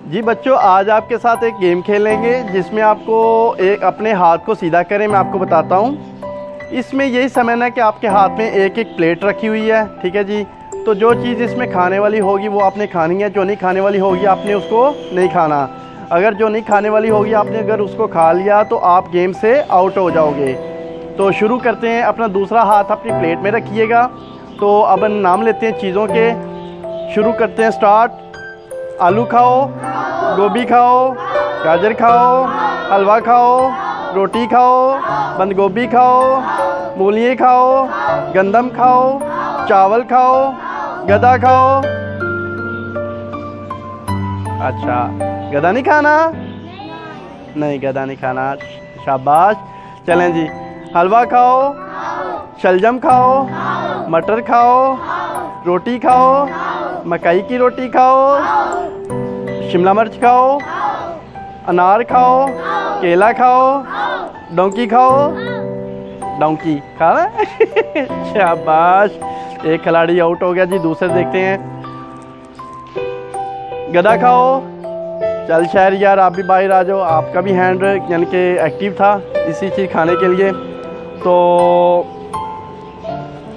जी बच्चों, आज आपके साथ एक गेम खेलेंगे जिसमें आपको एक अपने हाथ को सीधा करें, मैं आपको बताता हूँ। इसमें यही समझना है कि आपके हाथ में एक एक प्लेट रखी हुई है, ठीक है जी। तो जो चीज़ इसमें खाने वाली होगी वो आपने खानी है, जो नहीं खाने वाली होगी आपने उसको नहीं खाना। अगर जो नहीं खाने वाली होगी आपने अगर उसको खा लिया तो आप गेम से आउट हो जाओगे। तो शुरू करते हैं। अपना दूसरा हाथ अपनी प्लेट में रखिएगा। तो अब नाम लेते हैं चीज़ों के। शुरू करते हैं, स्टार्ट। आलू खाओ, गोभी खाओ, गाजर खाओ, हलवा खाओ, रोटी खाओ, बंद गोभी खाओ, मूली खाओ, गंदम खाओ, चावल खाओ, गदा खाओ। अच्छा, गदा नहीं खाना? नहीं, गदा नहीं खाना। शाबाश। चलें जी। हलवा खाओ, शलजम खाओ, मटर खाओ, रोटी खाओ, मकई की रोटी खाओ, शिमला मिर्च खाओ, अनार खाओ, केला खाओ, डोंकी खाओ। डोंकी खाना? शाबाश, एक खिलाड़ी आउट हो गया जी। दूसरे देखते हैं। गदा खाओ। चल शहर यार, आप भी बाहर आ जाओ, आपका भी हैंड यानी कि एक्टिव था इसी चीज़ खाने के लिए। तो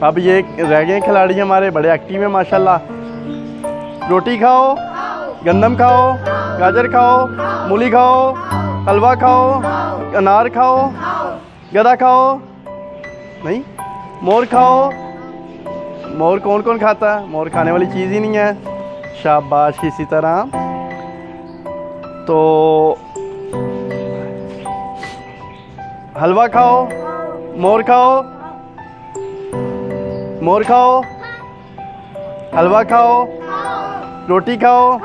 अब ये रह गए खिलाड़ी हमारे, बड़े एक्टिव हैं माशाल्लाह। रोटी खाओ, गंदम खाओ, गाजर खाओ, मूली खाओ, हलवा खाओ, अनार खाओ, गदा खाओ। नहीं, मोर खाओ। मोर कौन कौन खाता है? मोर खाने वाली चीज़ ही नहीं है। शाबाश। इसी तरह तो हलवा खाओ, मोर खाओ, मोर खाओ, हलवा खाओ, रोटी खाओ,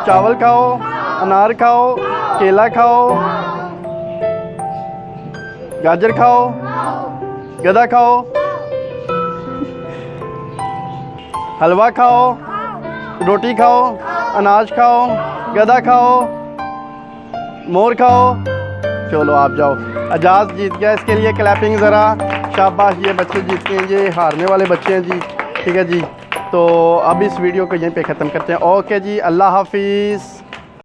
चावल खाओ, अनार खाओ, केला खाओ, गाजर खाओ, गदा खाओ, हलवा खाओ, रोटी खाओ, अनाज खाओ, गदा खाओ, मोर खाओ। चलो आप जाओ। एजाज जीत गया, इसके लिए क्लैपिंग ज़रा। शाबाश, ये बच्चे जीतते हैं, ये हारने वाले बच्चे हैं जी, ठीक है जी। तो अब इस वीडियो को यहीं पे ख़त्म करते हैं। ओके जी, अल्लाह हाफिज़।